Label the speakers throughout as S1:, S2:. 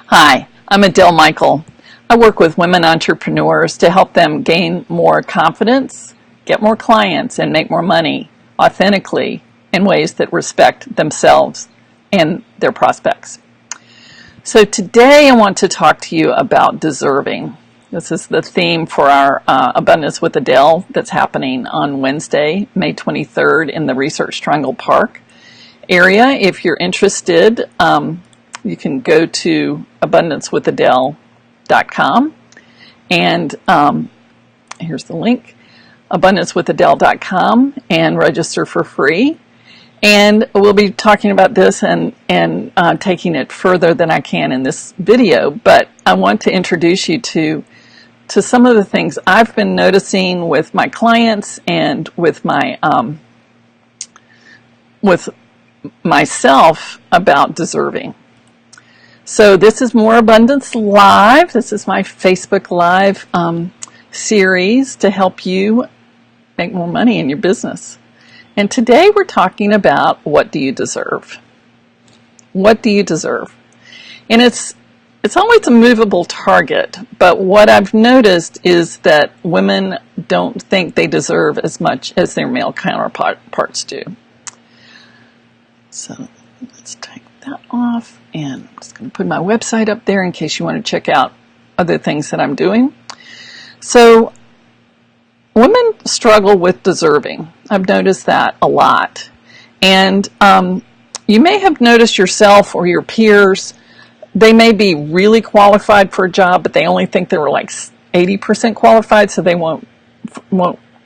S1: Hi, I'm Adele Michael. I work with women entrepreneurs to help them gain more confidence, get more clients, and make more money authentically in ways that respect themselves and their prospects. So today I want to talk to you about deserving. This is the theme for our Abundance with Adele that's happening on Wednesday, May 23rd in the Research Triangle Park area. If you're interested, you can go to abundancewithadele.com and here's the link, abundancewithadele.com, and register for free. And we'll be talking about this and taking it further than I can in this video, but I want to introduce you to some of the things I've been noticing with my clients and with my with myself about deserving. So this is More Abundance Live. This is my Facebook Live series to help you make more money in your business. And today we're talking about what do you deserve? What do you deserve? And it's always a movable target, but what I've noticed is that women don't think they deserve as much as their male counterparts do. So let's take that off, and I'm just going to put my website up there in case you want to check out other things that I'm doing. So women struggle with deserving. I've noticed that a lot. And you may have noticed yourself or your peers, they may be really qualified for a job, but they only think they were like 80% qualified, so they won't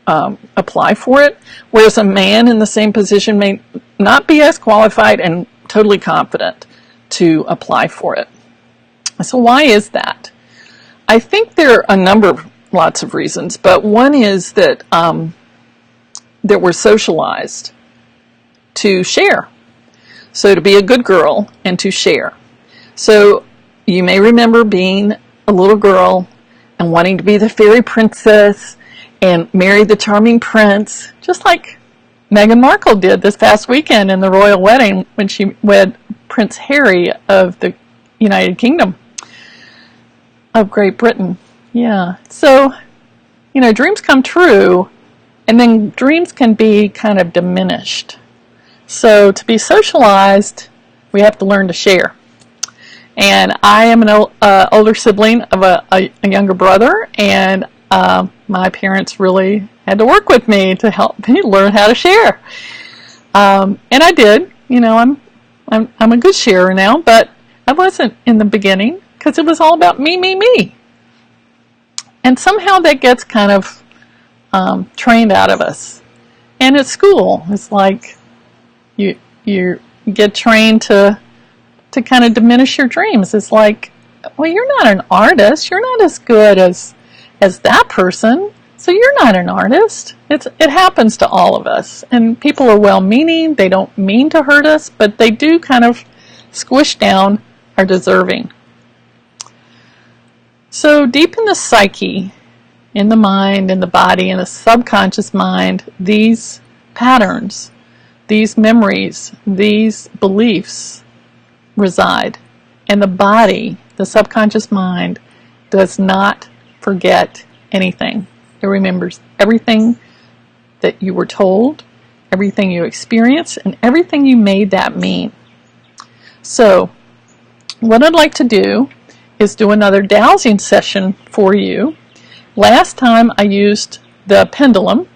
S1: apply for it. Whereas a man in the same position may not be as qualified and totally confident to apply for it. So why is that? I think there are lots of reasons, but one is that that we're socialized to share. So to be a good girl and to share. So you may remember being a little girl and wanting to be the fairy princess and marry the charming prince, just like Meghan Markle did this past weekend in the royal wedding when she wed Prince Harry of the United Kingdom of Great Britain. Yeah. So, dreams come true, and then dreams can be kind of diminished. So to be socialized, we have to learn to share. And I am an older sibling of a younger brother, and my parents really had to work with me to help me learn how to share. And I did. I'm a good sharer now, but I wasn't in the beginning because it was all about me, me, me. And somehow that gets kind of trained out of us. And at school, it's like you get trained to kind of diminish your dreams. It's like, well, you're not an artist. You're not as good as that person. So you're not an artist. It happens to all of us. And people are well-meaning. They don't mean to hurt us, but they do kind of squish down our deserving. So deep in the psyche, in the mind, in the body, in the subconscious mind, these patterns, these memories, these beliefs reside. And the body, the subconscious mind, does not forget anything. It remembers everything that you were told, everything you experienced, and everything you made that mean. So what I'd like to do is do another dowsing session for you. Last time I used the pendulum,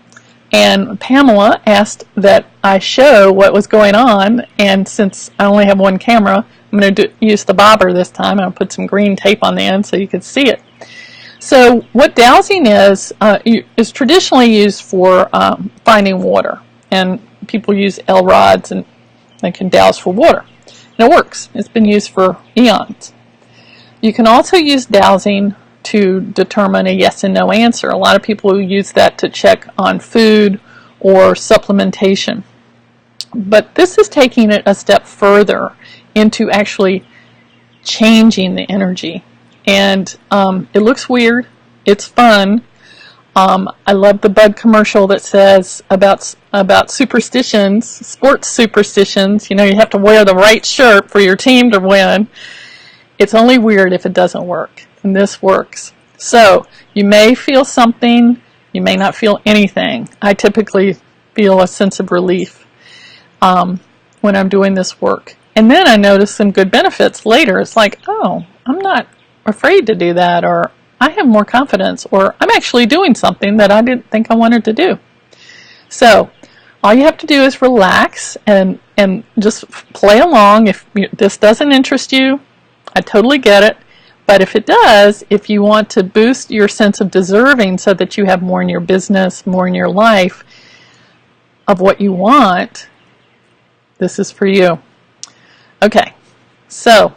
S1: and Pamela asked that I show what was going on, and since I only have one camera, I'm going to use the bobber this time. I'll put some green tape on the end so you can see it. So what dowsing is traditionally used for finding water, and people use L rods and they can douse for water. And it works. It's been used for eons. You can also use dowsing to determine a yes and no answer. A lot of people use that to check on food or supplementation. But this is taking it a step further into actually changing the energy. And it looks weird. It's fun. I love the Bud commercial that says about superstitions, sports superstitions. You have to wear the right shirt for your team to win. It's only weird if it doesn't work, and this works. So you may feel something, you may not feel anything. I typically feel a sense of relief when I'm doing this work. And then I notice some good benefits later. It's like, oh, I'm not afraid to do that, or I have more confidence, or I'm actually doing something that I didn't think I wanted to do. So all you have to do is relax and just play along. If this doesn't interest you, I totally get it. But if it does, if you want to boost your sense of deserving so that you have more in your business, more in your life of what you want, this is for you. Okay, so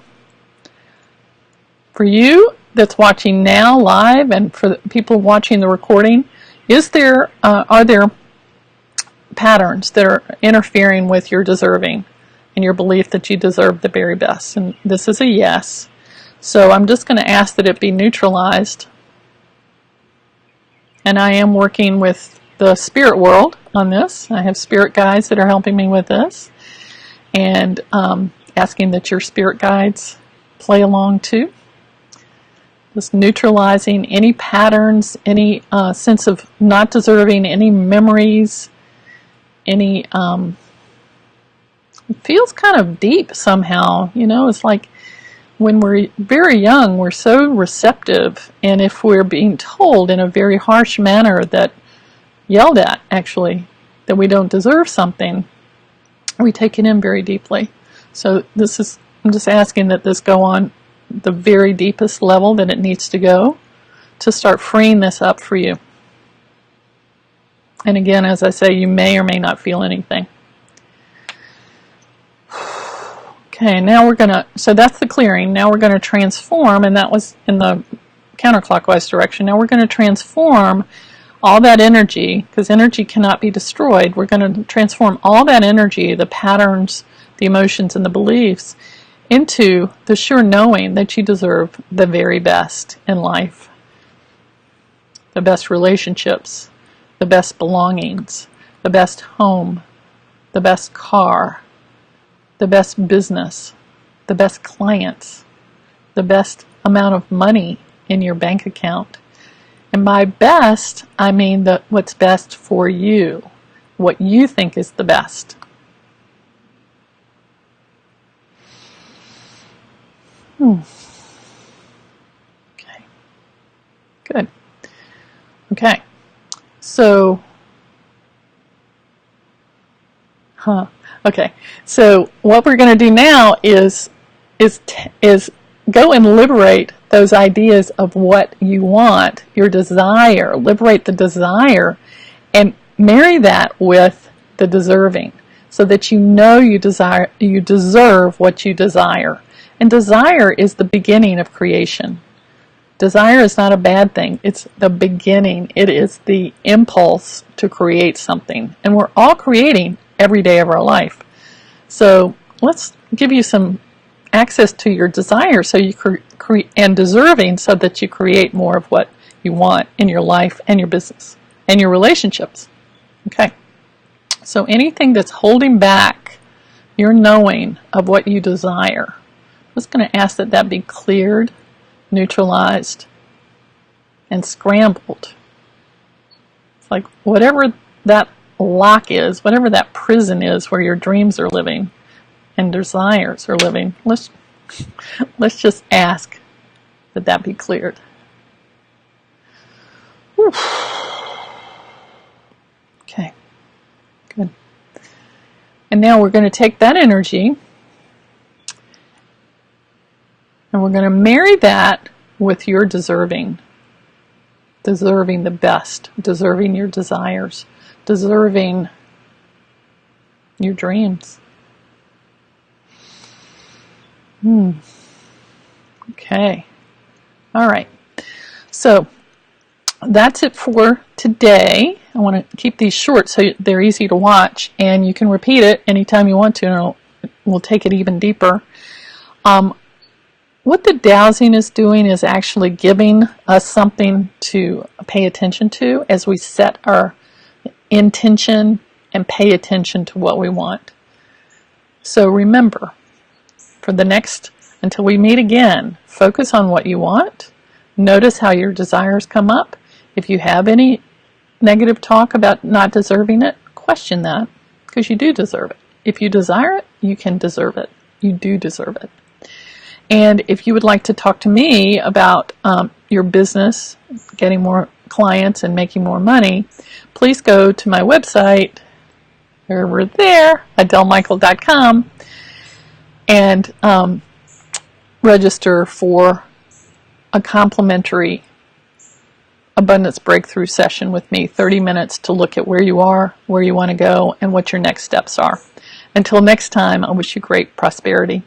S1: for you that's watching now live, and for the people watching the recording, are there patterns that are interfering with your deserving and your belief that you deserve the very best? And this is a yes. So I'm just going to ask that it be neutralized. And I am working with the spirit world on this. I have spirit guides that are helping me with this. And asking that your spirit guides play along too. Just neutralizing any patterns, any sense of not deserving, any memories, any, it feels kind of deep somehow. You know, it's like when we're very young, we're so receptive, and if we're being told in a very harsh manner, that yelled at actually, that we don't deserve something, we take it in very deeply. So I'm just asking that this go on the very deepest level that it needs to go to start freeing this up for you. And again, as I say, you may or may not feel anything. Okay, now so that's the clearing. Now we're going to transform, and that was in the counterclockwise direction. Now we're going to transform all that energy, because energy cannot be destroyed. We're going to transform all that energy, the patterns, the emotions, and the beliefs, into the sure knowing that you deserve the very best in life. The best relationships, the best belongings, the best home, the best car, the best business, the best clients, the best amount of money in your bank account. And by best, I mean what's best for you, what you think is the best. Okay, good. Okay, so, okay, so what we're going to do now is go and liberate those ideas of what you want, your desire, liberate the desire, and marry that with the deserving, so that you know you deserve what you desire. And desire is the beginning of creation. Desire is not a bad thing. It's the beginning. It is the impulse to create something. And we're all creating every day of our life. So let's give you some access to your desire, so you and deserving, so that you create more of what you want in your life and your business and your relationships. Okay. So anything that's holding back your knowing of what you desire, I'm just going to ask that that be cleared, neutralized, and scrambled. It's like whatever that lock is, whatever that prison is where your dreams are living and desires are living, let's just ask that that be cleared. Whew. Okay, good. And now we're going to take that energy and we're going to marry that with your deserving the best, deserving your desires, deserving your dreams. Okay. All right. So that's it for today. I want to keep these short so they're easy to watch, and you can repeat it anytime you want to, and we'll take it even deeper. What the dowsing is doing is actually giving us something to pay attention to as we set our intention and pay attention to what we want. So remember, for the next Until we meet again, focus on what you want. Notice how your desires come up. If you have any negative talk about not deserving it, question that, because you do deserve it. If you desire it, you can deserve it. You do deserve it. And if you would like to talk to me about your business, getting more clients and making more money, please go to my website, over there, adelmichael.com, and register for a complimentary abundance breakthrough session with me, 30 minutes to look at where you are, where you want to go, and what your next steps are. Until next time, I wish you great prosperity.